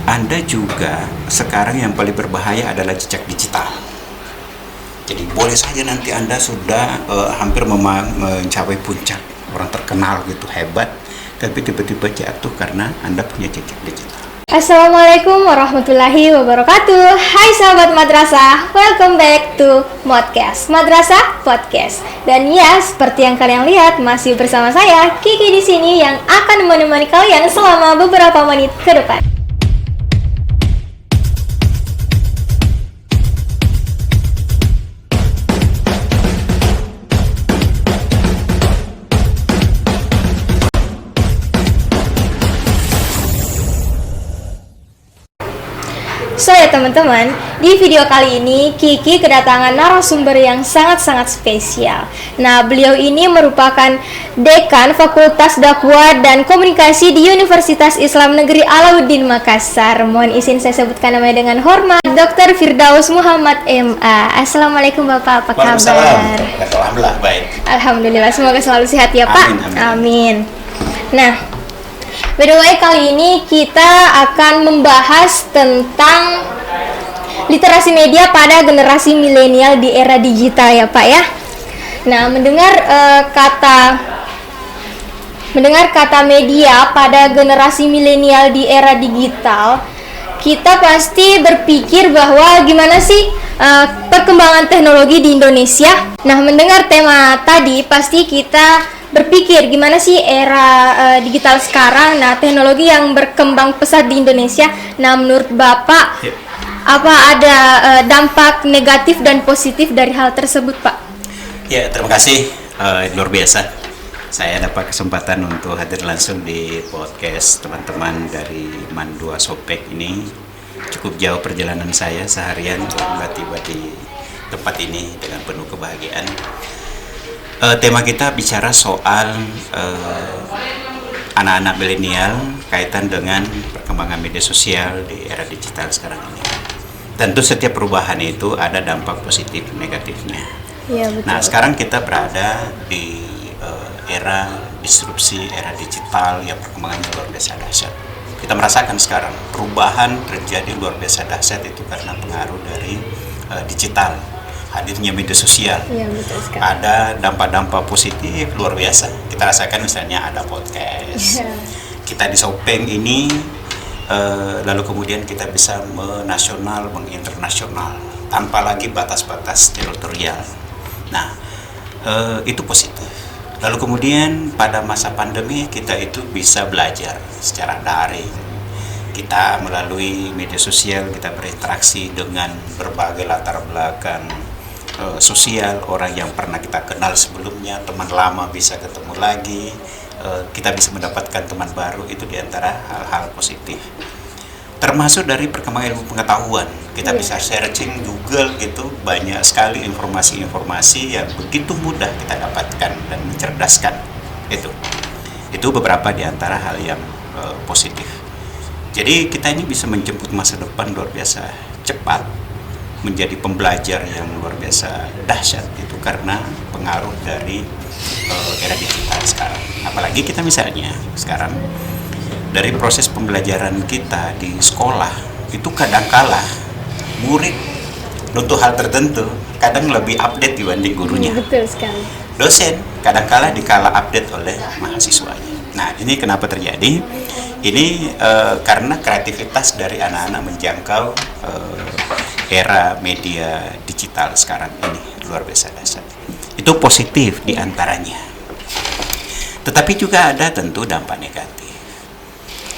Anda juga sekarang yang paling berbahaya adalah jejak digital. Jadi boleh saja nanti Anda sudah hampir mencapai puncak, orang terkenal gitu, hebat, tapi tiba-tiba jatuh karena Anda punya jejak digital. Assalamualaikum warahmatullahi wabarakatuh. Hai sahabat madrasah, welcome back to Modcast Madrasah Podcast. Dan ya, seperti yang kalian lihat, masih bersama saya Kiki di sini yang akan menemani kalian selama beberapa menit ke depan. So ya teman-teman, di video kali ini Kiki kedatangan narasumber yang sangat-sangat spesial. Nah, beliau ini merupakan Dekan Fakultas Dakwah dan Komunikasi di Universitas Islam Negeri Alauddin Makassar. Mohon izin saya sebutkan namanya dengan hormat, Dr. Firdaus Muhammad MA. Assalamualaikum Bapak, apa kabar? Alhamdulillah, baik. Alhamdulillah, semoga selalu sehat ya Pak. Amin. Nah, by the way, kali ini kita akan membahas tentang literasi media pada generasi milenial di era digital ya Pak ya. Nah, mendengar kata media pada generasi milenial di era digital, kita pasti berpikir bahwa gimana sih perkembangan teknologi di Indonesia. Nah, mendengar tema tadi pasti kita berpikir gimana sih era digital sekarang. Nah, teknologi yang berkembang pesat di Indonesia. Nah, menurut Bapak, apa ada dampak negatif dan positif dari hal tersebut, Pak? Ya, terima kasih. Luar biasa. Saya dapat kesempatan untuk hadir langsung di podcast teman-teman dari Mandua Sopek ini. Cukup jauh perjalanan saya seharian tiba di tempat ini dengan penuh kebahagiaan. Tema kita bicara soal anak-anak milenial kaitan dengan perkembangan media sosial di era digital sekarang ini. Tentu setiap perubahan itu ada dampak positif negatifnya. Ya, betul. Nah, sekarang kita berada di era disrupsi, era digital yang perkembangannya luar biasa dahsyat. Kita merasakan sekarang perubahan terjadi luar biasa dahsyat itu karena pengaruh dari digital. Hadirnya media sosial, ya, betul sekali. Ada dampak-dampak positif luar biasa. Kita rasakan misalnya ada podcast, kita di Sopeng ini, lalu kemudian kita bisa menasional, menginternasional, tanpa lagi batas-batas teritorial. Nah, itu positif. Lalu kemudian pada masa pandemi kita itu bisa belajar secara daring. Kita melalui media sosial kita berinteraksi dengan berbagai latar belakang sosial, orang yang pernah kita kenal sebelumnya, teman lama bisa ketemu lagi, kita bisa mendapatkan teman baru. Itu diantara hal-hal positif. Termasuk dari perkembangan ilmu pengetahuan, kita bisa searching Google gitu, banyak sekali informasi-informasi yang begitu mudah kita dapatkan dan mencerdaskan. Itu beberapa diantara hal yang positif. Jadi kita ini bisa menjemput masa depan luar biasa cepat, menjadi pembelajar yang luar biasa dahsyat itu karena pengaruh dari era digital sekarang. Apalagi kita misalnya sekarang dari proses pembelajaran kita di sekolah itu kadangkala murid untuk hal tertentu kadang lebih update dibanding gurunya. Betul sekali. Dosen kadangkala dikala update oleh mahasiswanya. Nah, ini kenapa terjadi? Ini karena kreativitas dari anak-anak menjangkau era media digital sekarang ini luar biasa dahsyat. Itu positif diantaranya. Tetapi juga ada tentu dampak negatif.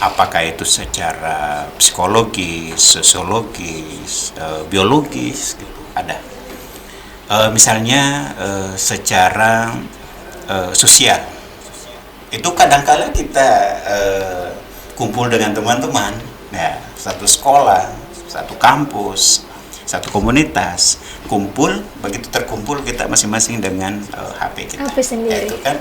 Apakah itu secara psikologis, sosiologis, biologis, gitu. Ada. Misalnya secara sosial. Itu kadangkala kita kumpul dengan teman-teman, ya, satu sekolah, satu kampus, satu komunitas, kumpul, begitu terkumpul kita masing-masing dengan HP kita. HP sendiri. Itu kan,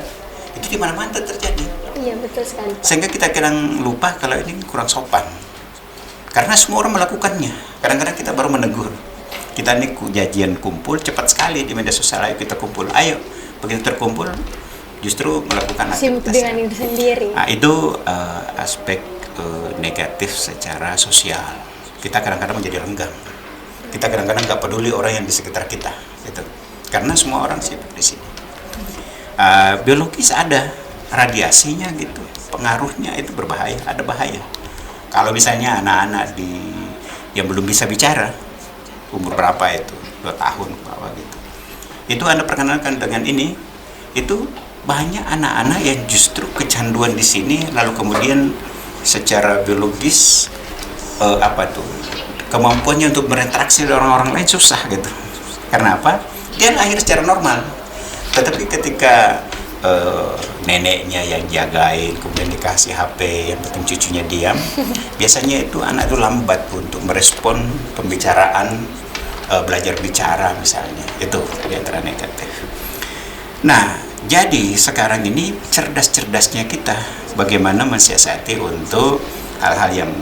itu di mana-mana terjadi. Iya, betul sekali. Sehingga kita kadang lupa kalau ini kurang sopan. Karena semua orang melakukannya. Kadang-kadang kita baru menegur. Kita ini jajian kumpul cepat sekali di media sosial, ayo kita kumpul. Ayo, begitu terkumpul justru melakukan aktivitas dengan diri sendiri. Nah, itu aspek negatif secara sosial. Kita kadang-kadang menjadi renggang. Kita kadang-kadang nggak peduli orang yang di sekitar kita, gitu. Karena semua orang sibuk di sini. Biologis ada radiasinya gitu, pengaruhnya itu berbahaya, ada bahaya. Kalau misalnya anak-anak yang belum bisa bicara, umur berapa itu, 2 tahun bawah gitu, itu Anda perkenalkan dengan ini, itu banyak anak-anak yang justru kecanduan di sini, lalu kemudian secara biologis kemampuannya untuk berinteraksi dengan orang-orang lain susah gitu. Karena apa? Dia lahir secara normal, tetapi ketika neneknya yang jagain, kemudian dikasih HP, yang penting cucunya diam, biasanya itu anak itu lambat untuk merespon pembicaraan, belajar bicara misalnya, itu di antara negatif. Nah, jadi sekarang ini cerdas-cerdasnya kita bagaimana mensiasati untuk hal-hal yang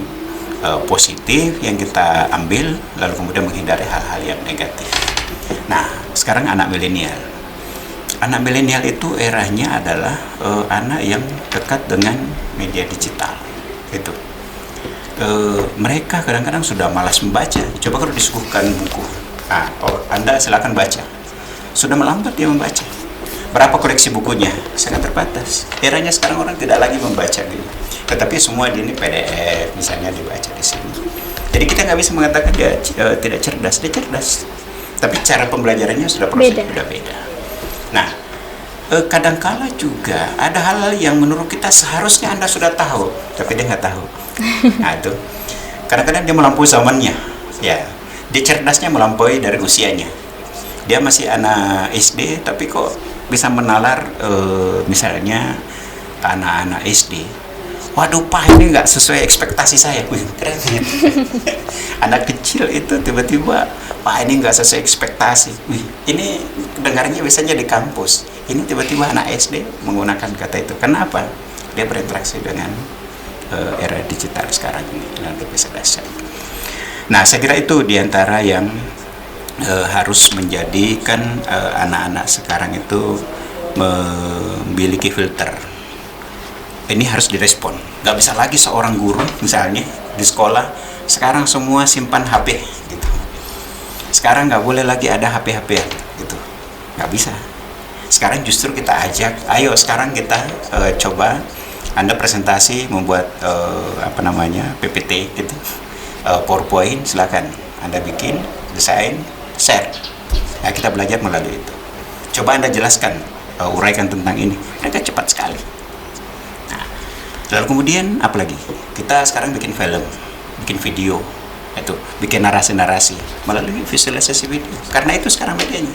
positif yang kita ambil, lalu kemudian menghindari hal-hal yang negatif. Nah, sekarang anak milenial. Anak milenial itu eranya adalah anak yang dekat dengan media digital, gitu. Mereka kadang-kadang sudah malas membaca. Coba kalau disuguhkan buku, Anda silakan baca. Sudah melambat dia membaca. Berapa koleksi bukunya? Sangat terbatas. Eranya sekarang orang tidak lagi membaca gitu. Tetapi semua ini PDF misalnya dibaca di sini. Jadi kita nggak bisa mengatakan dia tidak cerdas, dia cerdas. Tapi cara pembelajarannya sudah beda. Nah, kadangkala juga ada hal-hal yang menurut kita seharusnya Anda sudah tahu, tapi dia nggak tahu. Nah itu, kadang-kadang dia melampaui zamannya. Ya, dia cerdasnya melampaui dari usianya. Dia masih anak SD, tapi kok bisa menalar misalnya anak-anak SD. Waduh Pak, ini nggak sesuai ekspektasi saya. Wih, keren ya. Anak kecil itu tiba-tiba, Pak ini nggak sesuai ekspektasi. Wih, ini dengarnya biasanya di kampus. Ini tiba-tiba anak SD menggunakan kata itu. Kenapa? Dia berinteraksi dengan era digital sekarang ini. Dan lebih dahsyat. Nah, saya kira itu diantara yang harus menjadikan anak-anak sekarang itu memiliki filter. Ini harus direspon. Nggak bisa lagi seorang guru misalnya di sekolah sekarang semua simpan HP gitu. Sekarang nggak boleh lagi ada HP-HP gitu. Nggak bisa. Sekarang justru kita ajak, ayo sekarang kita coba Anda presentasi membuat PPT gitu, PowerPoint, silakan Anda bikin, desain, share. Nah, kita belajar melalui itu. Coba Anda jelaskan, uraikan tentang ini. Mereka cepat sekali. Lalu kemudian apalagi? Kita sekarang bikin film, bikin video, itu bikin narasi-narasi melalui visualisasi video. Karena itu sekarang medianya.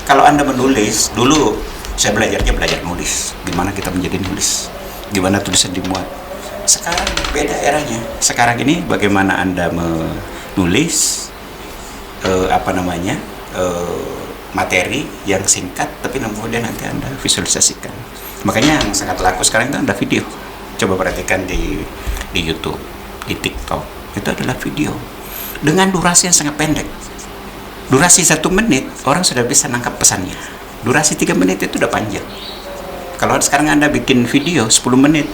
Kalau Anda menulis, dulu saya belajar nulis. Gimana kita menjadi nulis? Gimana tulisan dimuat? Sekarang beda eranya. Sekarang ini bagaimana Anda menulis materi yang singkat, tapi kemudian nanti Anda visualisasikan. Makanya yang sangat laku sekarang itu ada video. Coba perhatikan di YouTube, di TikTok, itu adalah video dengan durasi yang sangat pendek. Durasi 1 menit, orang sudah bisa nangkap pesannya. Durasi 3 menit itu udah panjang. Kalau sekarang Anda bikin video 10 menit,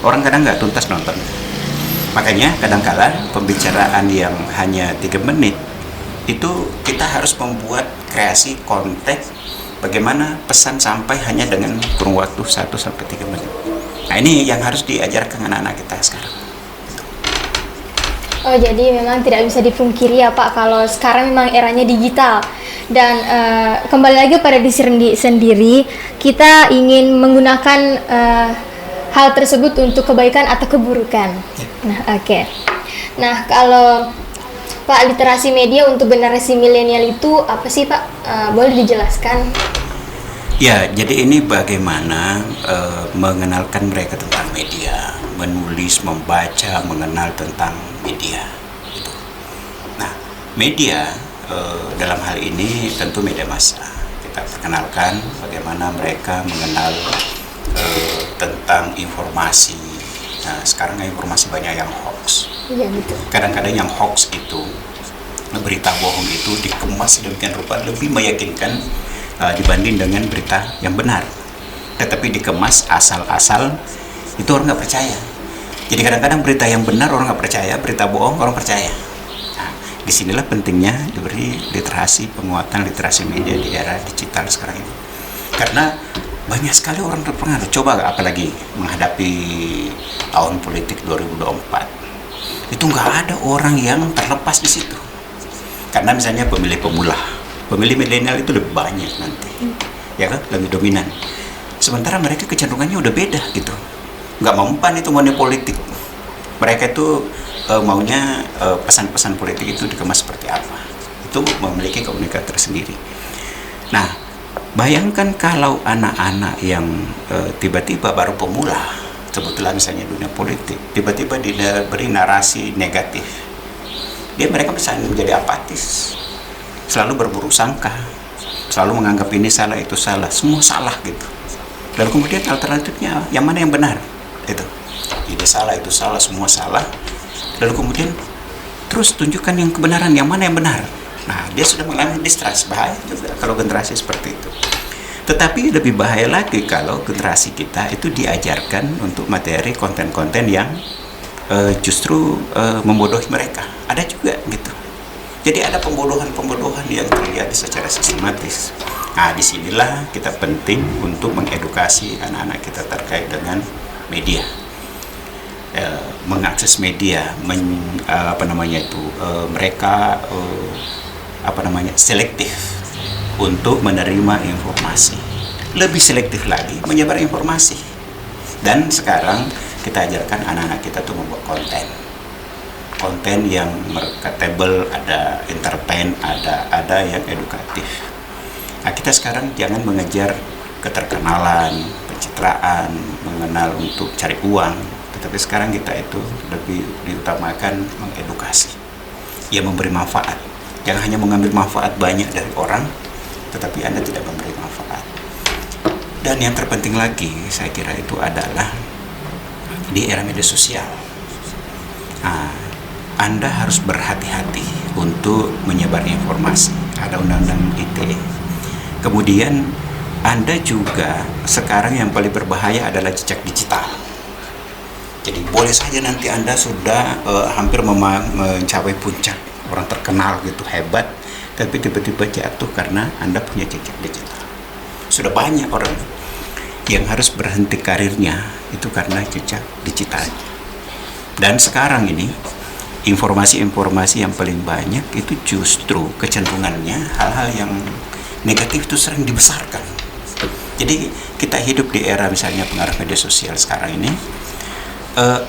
orang kadang nggak tuntas nonton. Makanya kadangkala pembicaraan yang hanya 3 menit, itu kita harus membuat kreasi konteks bagaimana pesan sampai hanya dengan kurun waktu 1-3 menit. Nah ini yang harus diajarkan anak-anak kita sekarang. Oh, jadi memang tidak bisa dipungkiri ya Pak, kalau sekarang memang eranya digital. Dan kembali lagi pada diri sendiri, kita ingin menggunakan hal tersebut untuk kebaikan atau keburukan. Nah, oke. Nah, kalau Pak, literasi media untuk generasi milenial itu apa sih Pak? Boleh dijelaskan? Ya, jadi ini bagaimana mengenalkan mereka tentang media, menulis, membaca, mengenal tentang media. Gitu. Nah, media dalam hal ini tentu media massa. Kita perkenalkan bagaimana mereka mengenal tentang informasi. Nah, sekarang informasi banyak yang hoax. Iya, betul. Kadang-kadang yang hoax itu, berita bohong itu dikemas sedemikian rupa lebih meyakinkan dibanding dengan berita yang benar. Tetapi dikemas asal-asal, itu orang nggak percaya. Jadi kadang-kadang berita yang benar orang nggak percaya, berita bohong orang percaya. Nah, disinilah pentingnya diberi literasi, penguatan literasi media di era digital sekarang ini. Karena banyak sekali orang terpengaruh. Coba apalagi menghadapi tahun politik 2024. Itu nggak ada orang yang terlepas di situ. Karena misalnya pemilih pemula, pemilih milenial itu lebih banyak nanti, ya kan, lebih dominan. Sementara mereka kecenderungannya udah beda gitu, nggak mempan itu money politik. Mereka itu maunya pesan-pesan politik itu dikemas seperti apa. Itu memiliki keunikan tersendiri. Nah, bayangkan kalau anak-anak yang tiba-tiba baru pemula, kebetulan misalnya dunia politik, tiba-tiba diberi narasi negatif, mereka bisa menjadi apatis, selalu berburuk sangka, selalu menganggap ini salah, itu salah, semua salah gitu. Lalu kemudian alternatifnya yang mana yang benar? Itu ini salah, itu salah, semua salah. Lalu kemudian terus tunjukkan yang kebenaran, yang mana yang benar. Nah, dia sudah mengalami distrust. Bahaya juga kalau generasi seperti itu. Tetapi lebih bahaya lagi kalau generasi kita itu diajarkan untuk materi konten-konten yang justru membodohi mereka. Ada juga gitu. Jadi ada pembodohan-pembodohan yang terjadi secara sistematis. Nah, disinilah kita penting untuk mengedukasi anak-anak kita terkait dengan media, mengakses media, mereka selektif untuk menerima informasi, lebih selektif lagi menyebar informasi. Dan sekarang kita ajarkan anak-anak kita tuh membuat konten yang marketable, ada entertain, ada yang edukatif. Nah, kita sekarang jangan mengejar keterkenalan, pencitraan, mengenal untuk cari uang, tetapi sekarang kita itu lebih diutamakan mengedukasi, ya memberi manfaat. Jangan hanya mengambil manfaat banyak dari orang, tetapi Anda tidak memberi manfaat. Dan yang terpenting lagi, saya kira itu adalah di era media sosial. Nah, Anda harus berhati-hati untuk menyebar informasi. Ada undang-undang ITE. Kemudian Anda juga sekarang yang paling berbahaya adalah jejak digital. Jadi boleh saja nanti Anda sudah hampir mencapai puncak, orang terkenal gitu, hebat, tapi tiba-tiba jatuh karena Anda punya jejak digital. Sudah banyak orang yang harus berhenti karirnya itu karena jejak digitalnya. Dan sekarang ini informasi-informasi yang paling banyak itu justru kecenderungannya hal-hal yang negatif itu sering dibesarkan. Jadi kita hidup di era misalnya pengaruh media sosial sekarang ini,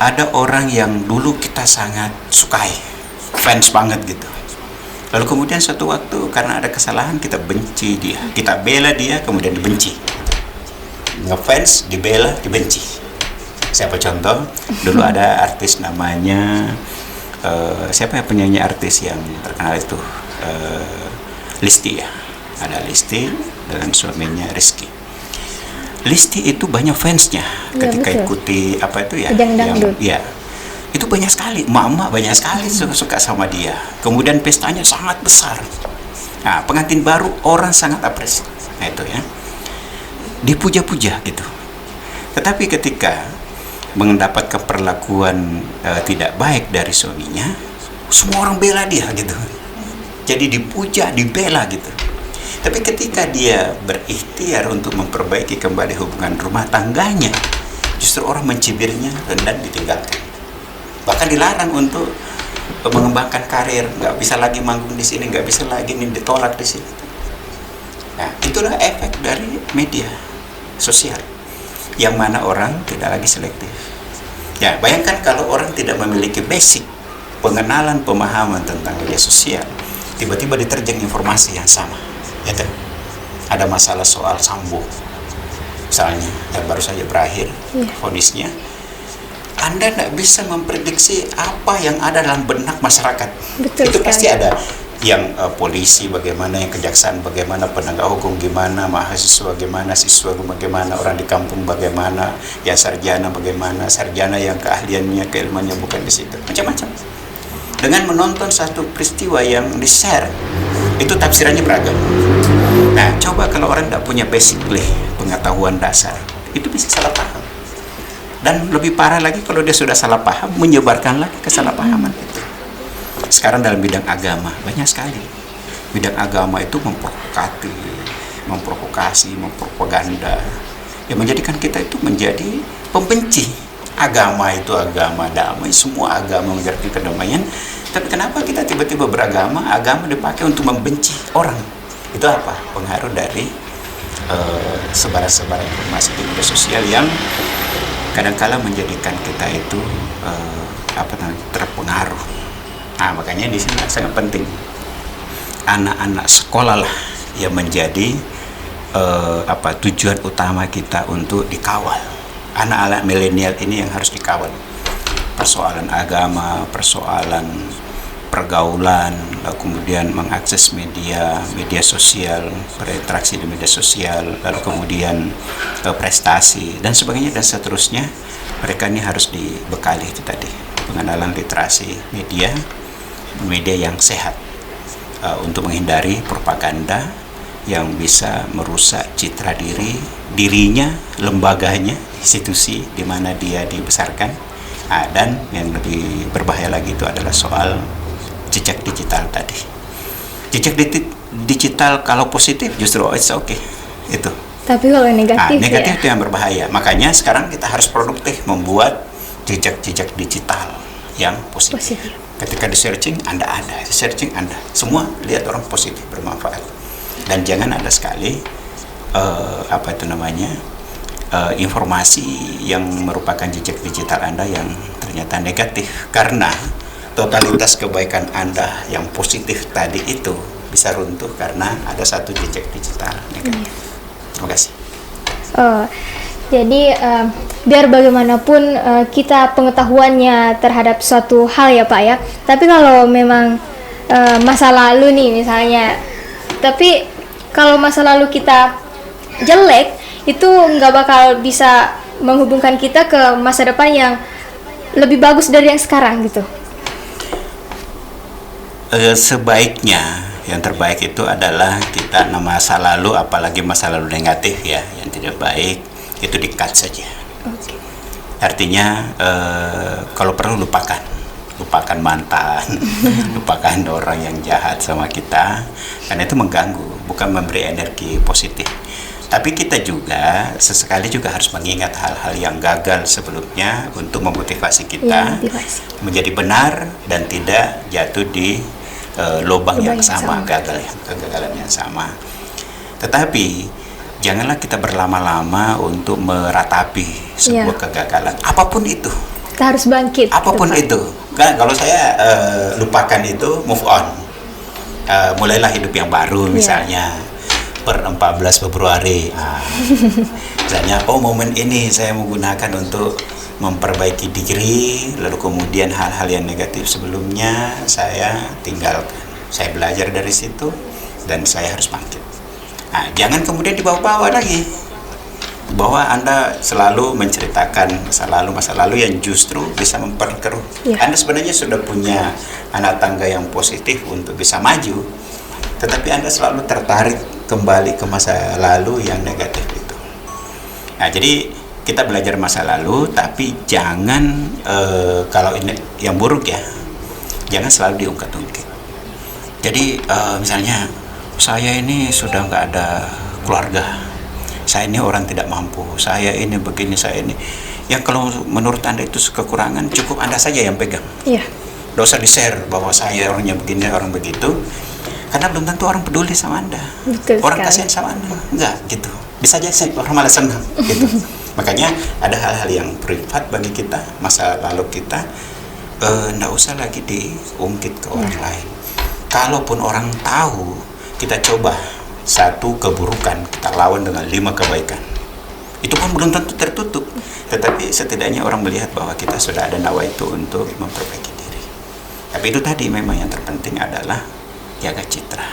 ada orang yang dulu kita sangat sukai, fans banget gitu. Lalu kemudian suatu waktu karena ada kesalahan kita benci dia, kita bela dia kemudian dibenci. Ngefans, dibela, dibenci. Siapa contoh? Dulu ada artis namanya siapa ya, penyanyi artis yang terkenal itu, Listi ya. Ada Listi dengan suaminya Rizky. Listi itu banyak fansnya ketika ikuti apa itu ya, ya itu banyak sekali, emak-emak banyak sekali suka sama dia. Kemudian pestanya sangat besar. Nah, pengantin baru orang sangat apresiasi. Nah, itu ya, dipuja-puja gitu. Tetapi ketika mendapatkan perlakuan tidak baik dari suaminya, semua orang bela dia gitu. Jadi dipuja, dibela gitu. Tapi ketika dia berikhtiar untuk memperbaiki kembali hubungan rumah tangganya, justru orang mencibirnya dan ditinggalkan. Bahkan dilarang untuk mengembangkan karir, nggak bisa lagi manggung di sini, nggak bisa lagi ditolak di sini. Nah, itulah efek dari media sosial, yang mana orang tidak lagi selektif. Ya, bayangkan kalau orang tidak memiliki basic pengenalan, pemahaman tentang media sosial, tiba-tiba diterjang informasi yang sama. Ya, ada masalah soal Sambo misalnya yang baru saja berakhir vonisnya, Anda tidak bisa memprediksi apa yang ada dalam benak masyarakat. Betul itu sekali. Pasti ada yang polisi bagaimana, yang kejaksaan bagaimana, penegak hukum gimana, mahasiswa bagaimana, siswa bagaimana, orang di kampung bagaimana, yang sarjana bagaimana, sarjana yang keahliannya, keilmuannya bukan di situ, macam-macam. Dengan menonton satu peristiwa yang di-share, itu tafsirannya beragam. Nah, coba kalau orang tidak punya basic pengetahuan dasar, itu bisa salah paham. Dan lebih parah lagi kalau dia sudah salah paham, menyebarkan lagi kesalahpahaman itu. Sekarang dalam bidang agama banyak sekali. Bidang agama itu memprovokasi, mempropaganda, yang menjadikan kita itu menjadi pembenci. Agama itu agama damai, semua agama mengajarkan kedamaian. Tapi kenapa kita tiba-tiba beragama, agama dipakai untuk membenci orang? Itu apa? Pengaruh dari sebaran-sebaran informasi di media sosial yang kadang-kala menjadikan kita itu terpengaruh. Nah, makanya di sini sangat penting anak-anak sekolah lah yang menjadi tujuan utama kita untuk dikawal. Anak-anak milenial ini yang harus dikawal. Persoalan agama, persoalan pergaulan, lalu kemudian mengakses media sosial, berinteraksi di media sosial, lalu kemudian prestasi dan sebagainya dan seterusnya. Mereka ini harus dibekali itu tadi, pengenalan literasi media yang sehat, untuk menghindari propaganda yang bisa merusak citra dirinya, lembaganya, institusi di mana dia dibesarkan. Dan yang lebih berbahaya lagi itu adalah soal jejak digital tadi. Jejak digital kalau positif justru it's okay itu. Tapi kalau negatif, negatif itu yang berbahaya. Makanya sekarang kita harus produktif membuat jejak digital yang positif. Ketika di searching Anda semua lihat orang positif, bermanfaat. Dan jangan ada sekali informasi yang merupakan jejak digital Anda yang ternyata negatif, karena totalitas kebaikan Anda yang positif tadi itu bisa runtuh karena ada satu jejak digital negatif. Terima kasih. Jadi biar bagaimanapun kita pengetahuannya terhadap suatu hal ya Pak ya. Tapi kalau memang masa lalu nih misalnya, tapi kalau masa lalu kita jelek, itu nggak bakal bisa menghubungkan kita ke masa depan yang lebih bagus dari yang sekarang gitu. Sebaiknya yang terbaik itu adalah kita masa lalu, apalagi masa lalu negatif ya, yang tidak baik itu di-cut saja. Okay. Artinya kalau perlu lupakan mantan, lupakan orang yang jahat sama kita, karena itu mengganggu, bukan memberi energi positif. Tapi kita juga sesekali juga harus mengingat hal-hal yang gagal sebelumnya untuk memotivasi kita menjadi benar dan tidak jatuh di lubang yang sama, kegagalan yang sama. Tetapi janganlah kita berlama-lama untuk meratapi sebuah kegagalan, apapun itu. Kita harus bangkit. Apapun itu. Kan kalau saya lupakan itu, move on. Mulailah hidup yang baru misalnya. Per 14 Februari. Misalnya, momen ini saya menggunakan untuk memperbaiki diri, lalu kemudian hal-hal yang negatif sebelumnya saya tinggalkan. Saya belajar dari situ dan saya harus bangkit. Jangan kemudian dibawa-bawa lagi, bahwa Anda selalu menceritakan masa lalu yang justru bisa memperkeruh. Anda sebenarnya sudah punya anak tangga yang positif untuk bisa maju, tetapi Anda selalu tertarik kembali ke masa lalu yang negatif itu. Jadi kita belajar masa lalu, tapi jangan kalau ini yang buruk ya, jangan selalu diungkit-ungkit. Jadi misalnya saya ini sudah nggak ada keluarga, saya ini orang tidak mampu, saya ini begini, saya ini. Yang kalau menurut Anda itu kekurangan, cukup Anda saja yang pegang. Iya. Nggak usah di-share bahwa saya orangnya begini, orang begitu, karena belum tentu orang peduli sama Anda. Betul orang sekali. Kasihan sama Anda, enggak gitu. Bisa aja orang malah senang gitu. Makanya ada hal-hal yang privat bagi kita, masa lalu kita, nggak usah lagi diungkit ke orang lain. Kalaupun orang tahu, kita coba satu keburukan, kita lawan dengan 5 kebaikan. Itu pun belum tentu tertutup, tetapi setidaknya orang melihat bahwa kita sudah ada nawa itu untuk memperbaiki diri. Tapi itu tadi memang yang terpenting adalah jaga citra.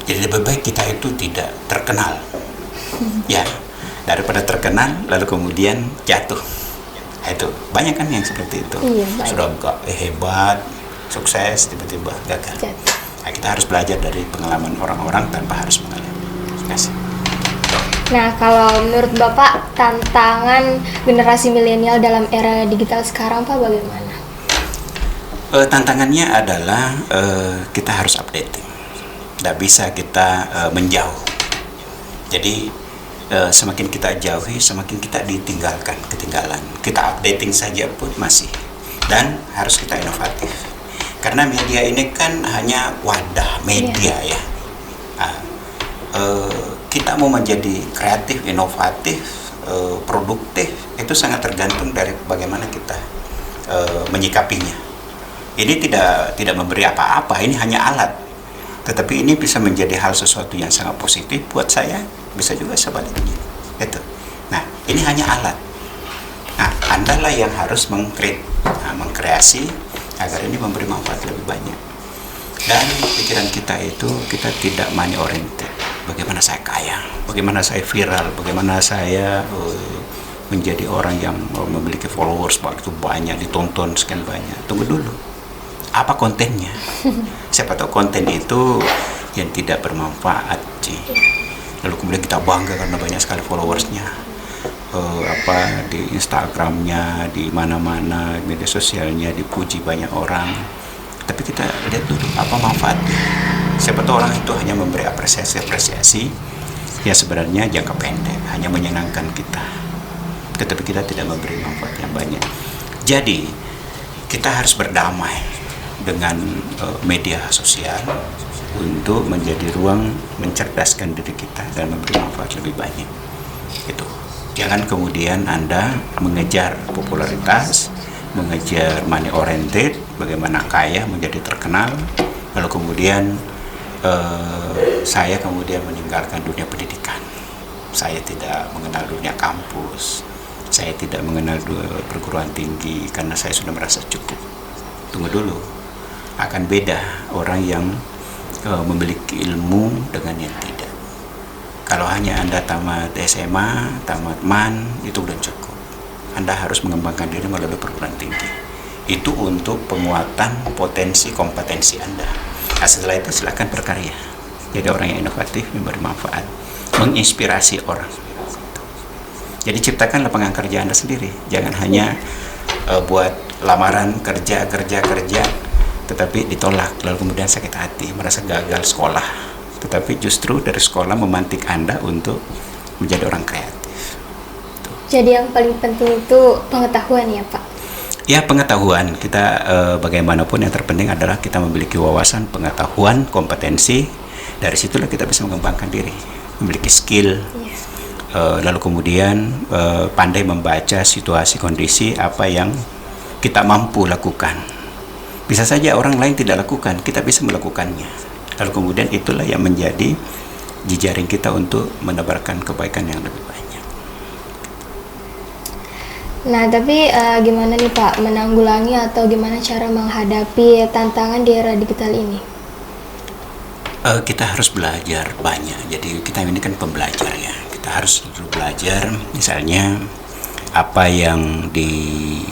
Jadi lebih baik kita itu tidak terkenal, ya, daripada terkenal lalu kemudian jatuh. Itu banyak kan yang seperti itu. Sudah enggak hebat, sukses, tiba-tiba gagal. Kita harus belajar dari pengalaman orang-orang tanpa harus mengalami. Terima kasih. Nah, kalau menurut Bapak tantangan generasi milenial dalam era digital sekarang Pak bagaimana? Tantangannya adalah kita harus updating, tidak bisa kita menjauh. Jadi semakin kita jauhi, semakin kita ketinggalan. Kita updating saja pun masih, dan harus kita inovatif. Karena media ini kan hanya wadah media ya. Nah, kita mau menjadi kreatif, inovatif, produktif, itu sangat tergantung dari bagaimana kita menyikapinya. Ini tidak memberi apa-apa, ini hanya alat. Tetapi ini bisa menjadi hal sesuatu yang sangat positif buat saya, bisa juga sebaliknya. Itu. Nah, ini hanya alat. Nah, Andalah yang harus mengkreasi agar ini memberi manfaat lebih banyak. Dan pikiran kita itu, kita tidak money oriented. Bagaimana saya kaya, bagaimana saya viral, bagaimana saya menjadi orang yang memiliki followers begitu banyak, ditonton sekian banyak. Tunggu dulu, apa kontennya? Siapa tahu konten itu yang tidak bermanfaat, lalu kemudian kita bangga karena banyak sekali followersnya, di Instagramnya, di mana-mana media sosialnya dipuji banyak orang. Tapi kita lihat dulu apa manfaatnya. Siapa tahu orang itu hanya memberi apresiasi yang sebenarnya jangka pendek, hanya menyenangkan kita, tetapi kita tidak memberi manfaat yang banyak. Jadi kita harus berdamai dengan media sosial untuk menjadi ruang mencerdaskan diri kita dan memberi manfaat lebih banyak. Itu. Jangan kemudian Anda mengejar popularitas, mengejar money oriented, bagaimana kaya menjadi terkenal, lalu kemudian saya kemudian meninggalkan dunia pendidikan. Saya tidak mengenal dunia kampus, saya tidak mengenal perguruan tinggi karena saya sudah merasa cukup. Tunggu dulu, akan beda orang yang memiliki ilmu dengan yang tidak. Kalau hanya Anda tamat SMA, tamat MAN, itu sudah cukup. Anda harus mengembangkan diri melalui perguruan tinggi. Itu untuk penguatan potensi kompetensi Anda. Nah, setelah itu silakan berkarya. Jadi orang yang inovatif, yang bermanfaat, menginspirasi orang. Jadi ciptakan lapangan kerja Anda sendiri. Jangan hanya buat lamaran kerja, tetapi ditolak, lalu kemudian sakit hati, merasa gagal sekolah. Tetapi justru dari sekolah memantik Anda untuk menjadi orang kreatif. Jadi yang paling penting itu pengetahuan ya Pak? Ya, pengetahuan. Kita bagaimanapun yang terpenting adalah kita memiliki wawasan, pengetahuan, kompetensi. Dari situlah kita bisa mengembangkan diri, memiliki skill. Lalu kemudian pandai membaca situasi, kondisi, apa yang kita mampu lakukan. Bisa saja orang lain tidak lakukan, kita bisa melakukannya. Lalu kemudian itulah yang menjadi jejaring kita untuk menebarkan kebaikan yang lebih banyak. Nah, tapi gimana nih Pak menanggulangi atau gimana cara menghadapi tantangan di era digital ini? Kita harus belajar banyak. Jadi kita ini kan pembelajar ya. Kita harus belajar, misalnya apa yang di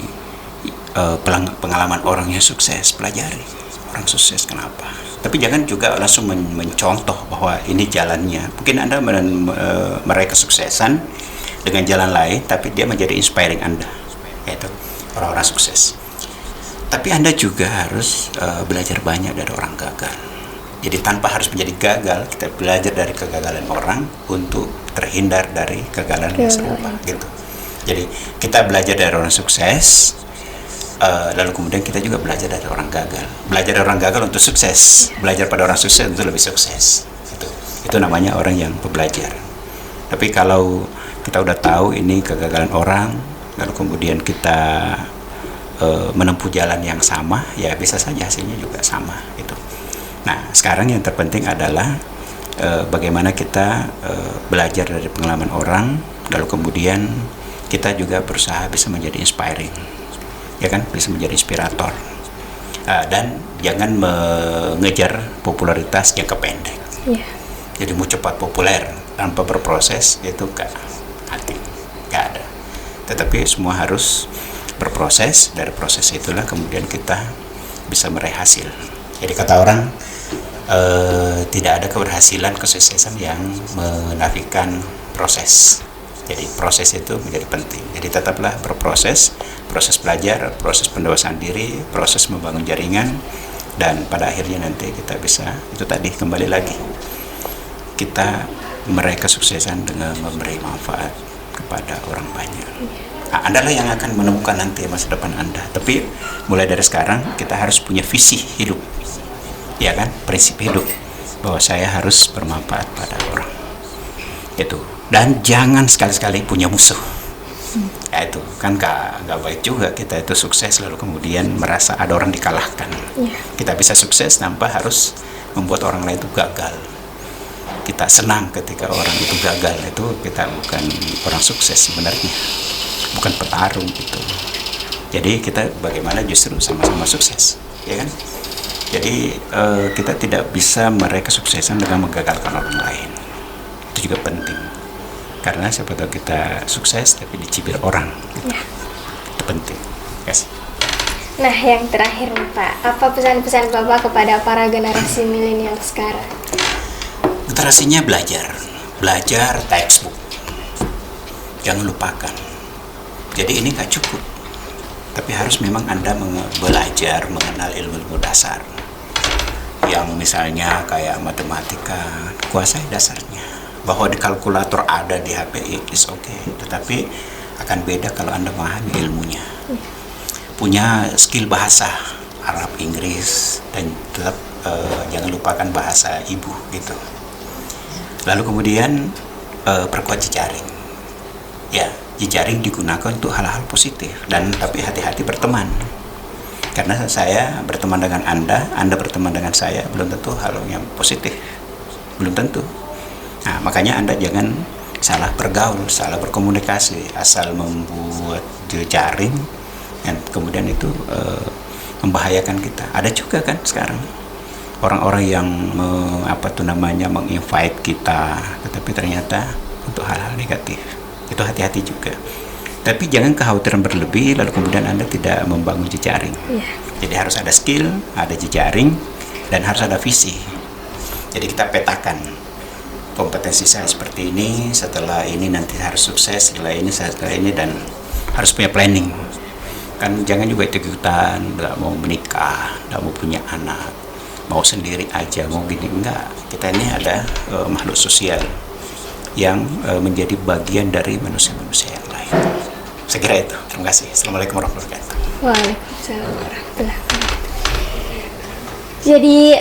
pengalaman orang yang sukses, pelajari orang sukses kenapa. Tapi jangan juga langsung mencontoh bahwa ini jalannya. Mungkin Anda meraih kesuksesan dengan jalan lain, tapi dia menjadi inspiring Anda, yaitu orang-orang sukses. Tapi Anda juga harus belajar banyak dari orang gagal. Jadi tanpa harus menjadi gagal, kita belajar dari kegagalan orang untuk terhindar dari kegagalan yang serupa, gitu. Jadi kita belajar dari orang sukses, lalu kemudian kita juga belajar dari orang gagal. Belajar dari orang gagal untuk sukses, belajar pada orang sukses untuk lebih sukses. Itu namanya orang yang pembelajar. Tapi kalau kita udah tahu ini kegagalan orang, lalu kemudian kita menempuh jalan yang sama, ya bisa saja hasilnya juga sama. Gitu. Nah, sekarang yang terpenting adalah bagaimana kita belajar dari pengalaman orang, lalu kemudian kita juga berusaha bisa menjadi inspiring, ya kan, bisa menjadi inspirator, dan jangan mengejar popularitas jangka pendek. Jadi mau cepat populer tanpa berproses itu nggak ada. Tetapi semua harus berproses. Dari proses itulah kemudian kita bisa meraih hasil. Jadi kata orang, tidak ada keberhasilan, kesuksesan yang menafikan proses. Jadi proses itu menjadi penting. Jadi tetaplah berproses, proses belajar, proses pendewasaan diri, proses membangun jaringan, dan pada akhirnya nanti kita bisa, itu tadi kembali lagi, kita meraih kesuksesan dengan memberi manfaat kepada orang banyak. Nah, Anda lah yang akan menemukan nanti masa depan Anda. Tapi mulai dari sekarang kita harus punya visi hidup, ya kan, prinsip hidup bahwa saya harus bermanfaat pada orang. Itu. Dan jangan sekali-sekali punya musuh. Ya itu kan gak baik juga kita itu sukses lalu kemudian merasa ada orang dikalahkan. Kita bisa sukses tanpa harus membuat orang lain itu gagal. Kita senang ketika orang itu gagal, itu kita bukan orang sukses sebenarnya, bukan petarung gitu. Jadi kita bagaimana justru sama-sama sukses, ya kan? Jadi kita tidak bisa meraih kesuksesan dengan menggagalkan orang lain. Itu juga penting. Karena siapa tahu kita sukses tapi dicibir orang gitu. Itu penting, guys. Nah, yang terakhir nih Pak, apa pesan-pesan Bapak kepada para generasi milenial sekarang? Generasinya belajar textbook, jangan lupakan. Jadi ini gak cukup, tapi harus memang Anda belajar mengenal ilmu dasar, yang misalnya kayak matematika, kuasai dasarnya. Bahwa di kalkulator ada di HP is okay, tetapi akan beda kalau Anda memahami ilmunya. Punya skill bahasa Arab, Inggris, dan tetap jangan lupakan bahasa ibu gitu. Lalu kemudian perkuat jejaring. Ya, jejaring digunakan untuk hal-hal positif, dan tapi hati-hati berteman. Karena saya berteman dengan Anda berteman dengan saya, belum tentu hal yang positif. Belum tentu. Nah, makanya Anda jangan salah bergaul, salah berkomunikasi, asal membuat jejaring dan kemudian itu membahayakan kita. Ada juga kan sekarang orang-orang yang menginvite kita, tetapi ternyata untuk hal-hal negatif. Itu hati-hati juga. Tapi jangan kekhawatiran berlebih lalu kemudian Anda tidak membangun jejaring. Jadi harus ada skill, ada jejaring, dan harus ada visi. Jadi kita petakan kompetensi saya seperti ini, setelah ini nanti harus sukses, setelah ini, dan harus punya planning. Kan jangan juga ikutan, nggak mau menikah, nggak mau punya anak, mau sendiri aja, mau gini, enggak. Kita ini ada makhluk sosial yang menjadi bagian dari manusia-manusia yang lain. Saya kira itu. Terima kasih. Assalamualaikum warahmatullahi wabarakatuh. Waalaikumsalam warahmatullahi wabarakatuh. Jadi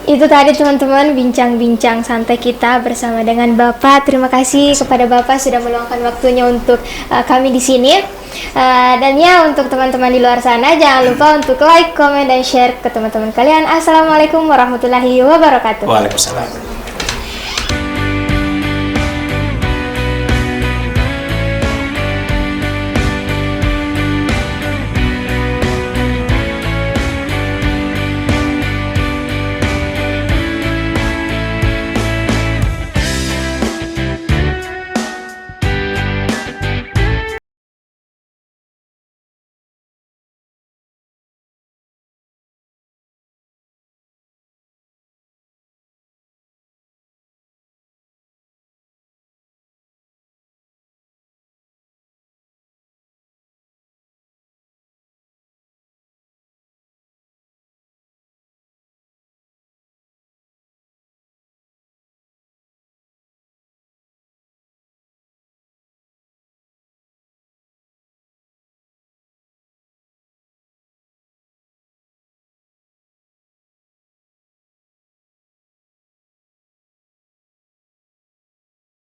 itu tadi teman-teman bincang-bincang santai kita bersama dengan Bapak. Terima kasih kepada Bapak sudah meluangkan waktunya untuk kami di sini. Dan ya, untuk teman-teman di luar sana jangan lupa untuk like, comment, dan share ke teman-teman kalian. Assalamualaikum warahmatullahi wabarakatuh. Waalaikumsalam.